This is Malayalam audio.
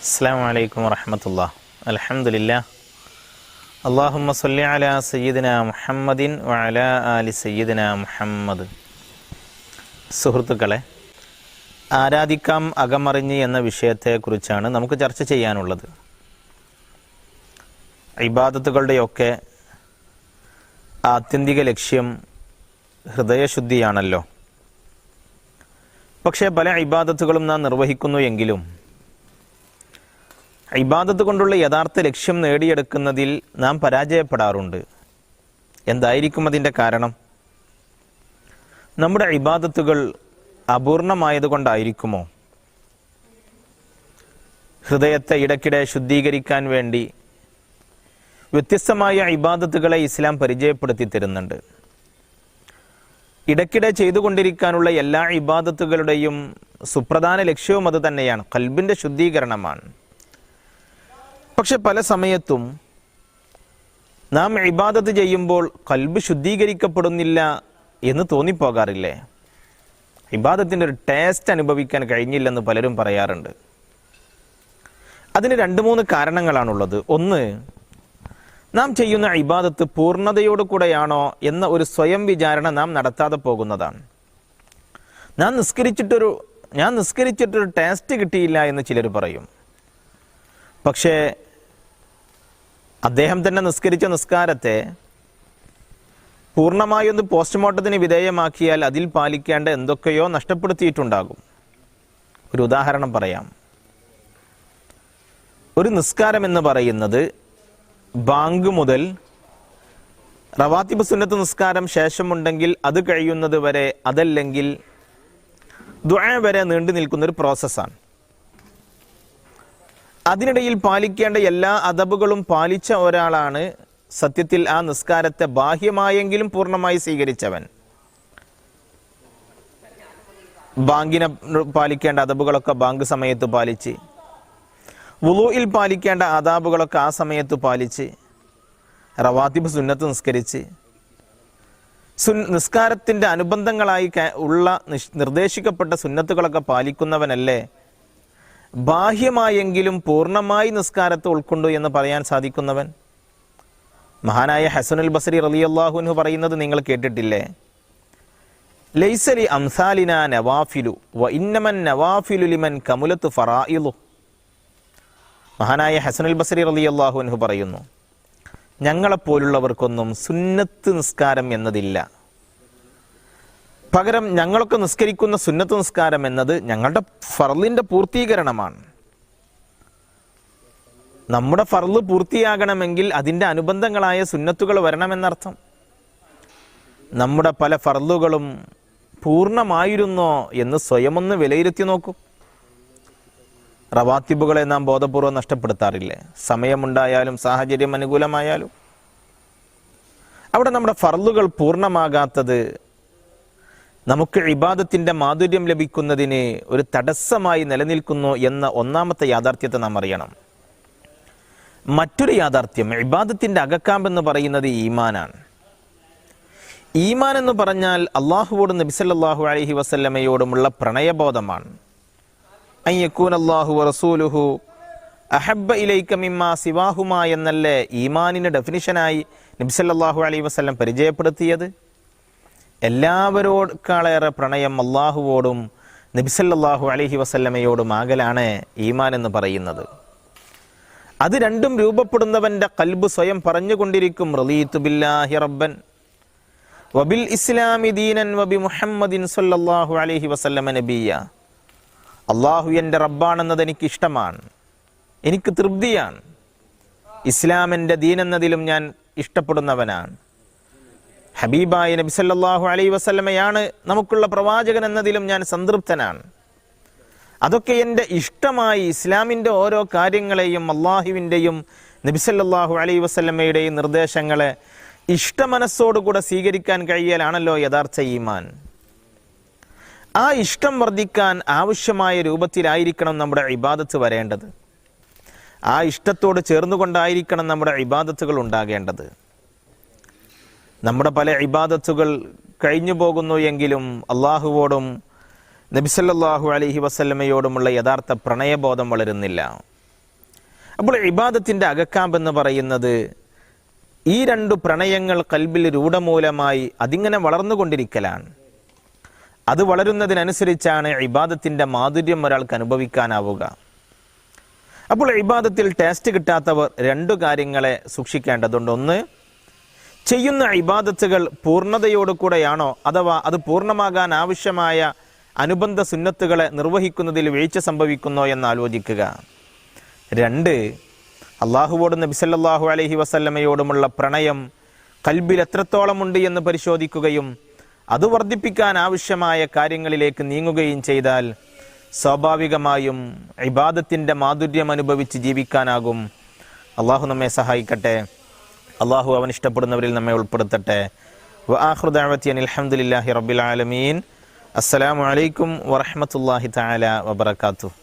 അസ്സലാമു അലൈക്കും വറഹ്മത്തുള്ളാഹി. അൽഹംദുലില്ലാഹ്. അല്ലാഹുമ്മ സ്വല്ലി അലാ സയ്യിദിന മുഹമ്മദിൻ വഅലാ ആലി സയ്യിദിന മുഹമ്മദ്. സുഹൃത്തുക്കളെ, ആരാധിക്കാം അകമറിഞ്ഞ് എന്ന വിഷയത്തെക്കുറിച്ചാണ് നമുക്ക് ചർച്ച ചെയ്യാനുള്ളത്. ഇബാദത്തുകളുടെയൊക്കെ ആത്യന്തിക ലക്ഷ്യം ഹൃദയശുദ്ധിയാണല്ലോ. പക്ഷേ പല ഇബാദത്തുകളും നാം നിർവഹിക്കുന്നു എങ്കിലും ഇബാദത്ത് കൊണ്ടുള്ള യഥാർത്ഥ ലക്ഷ്യം നേടിയെടുക്കുന്നതിൽ നാം പരാജയപ്പെടാറുണ്ട്. എന്തായിരിക്കും അതിൻ്റെ കാരണം? നമ്മുടെ ഇബാദത്തുകൾ അപൂർണമായതുകൊണ്ടായിരിക്കുമോ? ഹൃദയത്തെ ഇടയ്ക്കിടെ ശുദ്ധീകരിക്കാൻ വേണ്ടി വ്യത്യസ്തമായ ഇബാദത്തുകളെ ഇസ്ലാം പരിചയപ്പെടുത്തി തരുന്നുണ്ട്. ഇടയ്ക്കിടെ ചെയ്തുകൊണ്ടിരിക്കാനുള്ള എല്ലാ ഇബാദത്തുകളുടെയും സുപ്രധാന ലക്ഷ്യവും അത് തന്നെയാണ്, ഖൽബിൻ്റെ ശുദ്ധീകരണമാണ്. പക്ഷെ പല സമയത്തും നാം ഇബാദത്ത് ചെയ്യുമ്പോൾ ഖൽബ് ശുദ്ധീകരിക്കപ്പെടുന്നില്ല എന്ന് തോന്നിപ്പോകാറില്ലേ? ഇബാദത്തിൻ്റെ ഒരു ടേസ്റ്റ് അനുഭവിക്കാൻ കഴിഞ്ഞില്ലെന്ന് പലരും പറയാറുണ്ട്. അതിന് 2-3 കാരണങ്ങളാണുള്ളത്. ഒന്ന്, നാം ചെയ്യുന്ന ഇബാദത്ത് പൂർണ്ണതയോടു കൂടെയാണോ എന്ന ഒരു സ്വയം വിചാരണ നാം നടത്താതെ പോകുന്നതാണ്. ഞാൻ നിസ്കരിച്ചിട്ടൊരു ടേസ്റ്റ് കിട്ടിയില്ല എന്ന് ചിലർ പറയും. പക്ഷേ അദ്ദേഹം തന്നെ നിസ്കരിച്ച നിസ്കാരത്തെ പൂർണ്ണമായൊന്ന് പോസ്റ്റ്മോർട്ടത്തിന് വിധേയമാക്കിയാൽ അതിൽ പാലിക്കേണ്ട എന്തൊക്കെയോ നഷ്ടപ്പെടുത്തിയിട്ടുണ്ടാകും. ഒരു ഉദാഹരണം പറയാം. ഒരു നിസ്കാരം എന്ന് പറയുന്നത് ബാങ്ക് മുതൽ റവാത്തിബ് സുന്നത്ത് നിസ്കാരം ശേഷമുണ്ടെങ്കിൽ അത് കഴിയുന്നത് വരെ, അതല്ലെങ്കിൽ ദുആ വരെ നീണ്ടു നിൽക്കുന്നൊരു പ്രോസസ്സാണ്. അതിനിടയിൽ പാലിക്കേണ്ട എല്ലാ അദബുകളും പാലിച്ച ഒരാളാണ് സത്യത്തിൽ ആ നിസ്കാരത്തെ ബാഹ്യമായെങ്കിലും പൂർണ്ണമായി സ്വീകരിച്ചവൻ. ബാങ്കിനെ പാലിക്കേണ്ട അദബുകളൊക്കെ ബാങ്ക് സമയത്ത് പാലിച്ച്, വുളൂഇൽ പാലിക്കേണ്ട ആദാബുകളൊക്കെ ആ സമയത്ത് പാലിച്ച്, റവാത്തിബ് സുന്നത്ത് നിസ്കരിച്ച്, നിസ്കാരത്തിൻ്റെ അനുബന്ധങ്ങളായി ഉള്ള നിർദ്ദേശിക്കപ്പെട്ട സുന്നത്തുകളൊക്കെ പാലിക്കുന്നവനല്ലേ ബാഹ്യമായെങ്കിലും പൂർണ്ണമായി നിസ്കാരത്തെ ഉൾക്കൊണ്ടു എന്ന് പറയാൻ സാധിക്കുന്നവൻ? മഹാനായ ഹസനുൽ ബസ്രി റളിയല്ലാഹു അൻഹു പറയുന്നത് നിങ്ങൾ കേട്ടിട്ടില്ലേ? ലൈസലി അംസാലിനാ നവാഫിലു വ ഇന്നമൻ നവാഫിലു ലിമൻ കമുലത്തു ഫറായിലു. മഹാനായ ഹസനുൽ ബസ്രി റളിയല്ലാഹു അൻഹു പറയുന്നു, ഞങ്ങളെപ്പോലുള്ളവർക്കൊന്നും സുന്നത്ത് നിസ്കാരം എന്നതില്ല. പകരം ഞങ്ങളൊക്കെ നിസ്കരിക്കുന്ന സുന്നത്ത് നിസ്കാരം എന്നത് ഞങ്ങളുടെ ഫർളിൻ്റെ പൂർത്തീകരണമാണ്. നമ്മുടെ ഫർള് പൂർത്തിയാകണമെങ്കിൽ അതിൻ്റെ അനുബന്ധങ്ങളായ സുന്നത്തുകൾ വരണമെന്നർത്ഥം. നമ്മുടെ പല ഫർളുകളും പൂർണ്ണമായിരുന്നോ എന്ന് സ്വയമൊന്ന് വിലയിരുത്തി നോക്കൂ. റവാത്തിബുകളെ നാം ബോധപൂർവ്വം നഷ്ടപ്പെടുത്താറില്ലേ? സമയമുണ്ടായാലും സാഹചര്യം അനുകൂലമായാലും അവിടെ നമ്മുടെ ഫർളുകൾ പൂർണ്ണമാകാത്തത് നമുക്ക് ഇബാദത്തിൻ്റെ മാധുര്യം ലഭിക്കുന്നതിന് ഒരു തടസ്സമായി നിലനിൽക്കുന്നു എന്ന ഒന്നാമത്തെ യാഥാർത്ഥ്യത്തെ നാം അറിയണം. മറ്റൊരു യാഥാർത്ഥ്യം, ഇബാദത്തിൻ്റെ അകക്കാമ്പെന്ന് പറയുന്നത് ഈമാനാണ്. ഈമാൻ എന്ന് പറഞ്ഞാൽ അള്ളാഹുവോടും നബി സല്ലല്ലാഹു അലൈഹി വസല്ലമയോടുമുള്ള പ്രണയബോധമാണ്. അയ്യക്കൂനല്ലാഹു വറസൂലുഹു അഹബ്ബ ഇലൈക മിമ്മാ സിവാഹുമാ എന്നല്ലേ ഈമാനിൻ്റെ ഡെഫിനിഷനായി നബി സല്ലല്ലാഹു അലൈഹി വസല്ലം പരിചയപ്പെടുത്തിയത്? എല്ലാവരോടേക്കാളേറെ പ്രണയം അള്ളാഹുവോടും നബി സല്ലല്ലാഹു അലൈഹി വസല്ലമയോടും ആകലാണ് ഈമാൻ എന്ന് പറയുന്നത്. അത് രണ്ടും രൂപപ്പെടുന്നവൻ്റെ ഖൽബ് സ്വയം പറഞ്ഞുകൊണ്ടിരിക്കും, റളീതു ബില്ലാഹി റബ്ബൻ വബിൽ ഇസ്ലാമി ദീനൻ വബി മുഹമ്മദിൻ സല്ലല്ലാഹു അലൈഹി വസല്ലമ നബിയ്യ. അള്ളാഹു എൻ്റെ റബ്ബാണെന്നത് എനിക്ക് ഇഷ്ടമാണ്, എനിക്ക് തൃപ്തിയാണ്. ഇസ്ലാമിൻ്റെ ദീൻ എന്നതിലും ഞാൻ ഇഷ്ടപ്പെടുന്നവനാണ്. ഹബീബായ നബി സല്ലല്ലാഹു അലൈഹി വസല്ലമയാണ് നമുക്കുള്ള പ്രവാചകൻ എന്നതിലും ഞാൻ സംതൃപ്തനാണ്. അതൊക്കെ എൻ്റെ ഇഷ്ടമായി ഇസ്ലാമിൻ്റെ ഓരോ കാര്യങ്ങളെയും അള്ളാഹുവിൻ്റെയും നബി സല്ലല്ലാഹു അലൈഹി വസല്ലമയുടെയും നിർദ്ദേശങ്ങളെ ഇഷ്ടമനസ്സോടുകൂടെ സ്വീകരിക്കാൻ കഴിയലാണല്ലോ യഥാർത്ഥ ഈമാൻ. ആ ഇഷ്ടം വർദ്ധിക്കാൻ ആവശ്യമായ രൂപത്തിലായിരിക്കണം നമ്മുടെ ഇബാദത്ത് വരേണ്ടത്. ആ ഇഷ്ടത്തോട് ചേർന്നുകൊണ്ടായിരിക്കണം നമ്മുടെ ഇബാദത്തുകൾ ഉണ്ടാകേണ്ടത്. നമ്മുടെ പല ഇബാദത്തുകൾ കഴിഞ്ഞു പോകുന്നു എങ്കിലും അള്ളാഹുവോടും നബി സല്ലല്ലാഹു അലൈഹി വസല്ലമയോടുമുള്ള യഥാർത്ഥ പ്രണയബോധം വളരുന്നില്ല. അപ്പോൾ ഇബാദത്തിൻ്റെ അകക്കാമ്പ് എന്ന് പറയുന്നത് ഈ രണ്ടു പ്രണയങ്ങൾ കൽബിൽ രൂഢമൂലമായി അതിങ്ങനെ വളർന്നുകൊണ്ടിരിക്കലാണ്. അത് വളരുന്നതിനനുസരിച്ചാണ് ഇബാദത്തിൻ്റെ മാധുര്യം ഒരാൾക്ക് അനുഭവിക്കാനാവുക. അപ്പോൾ ഇബാദത്തിൽ ടേസ്റ്റ് കിട്ടാത്തവർ രണ്ടു കാര്യങ്ങളെ സൂക്ഷിക്കേണ്ടതുണ്ട്. ഒന്ന്, ചെയ്യുന്ന ഇബാദത്തുകൾ പൂർണ്ണതയോടുകൂടെയാണോ അഥവാ അത് പൂർണ്ണമാകാൻ ആവശ്യമായ അനുബന്ധ സുന്നത്തുകളെ നിർവഹിക്കുന്നതിൽ വീഴ്ച സംഭവിക്കുന്നോ എന്ന് ആലോചിക്കുക. രണ്ട്, അള്ളാഹുവോടും നബി സല്ലല്ലാഹു അലൈഹി വസല്ലമയോടുമുള്ള പ്രണയം കൽബിൽ എത്രത്തോളം ഉണ്ട് എന്ന് പരിശോധിക്കുകയും അത് വർദ്ധിപ്പിക്കാൻ ആവശ്യമായ കാര്യങ്ങളിലേക്ക് നീങ്ങുകയും ചെയ്താൽ സ്വാഭാവികമായും ഇബാദത്തിൻ്റെ മാധുര്യം അനുഭവിച്ച് ജീവിക്കാനാകും. അള്ളാഹു നമ്മെ സഹായിക്കട്ടെ. അള്ളാഹു അവൻ ഇഷ്ടപ്പെടുന്നവരിൽ നമ്മെ ഉൾപ്പെടുത്തട്ടെ. വആഖിറു ദഅവതി അനിൽ ഹംദുലില്ലാഹി റബ്ബിൽ ആലമീൻ. അസ്സലാമു അലൈക്കും വറഹ്മത്തുള്ളാഹി തആല വബറകാതുഹു.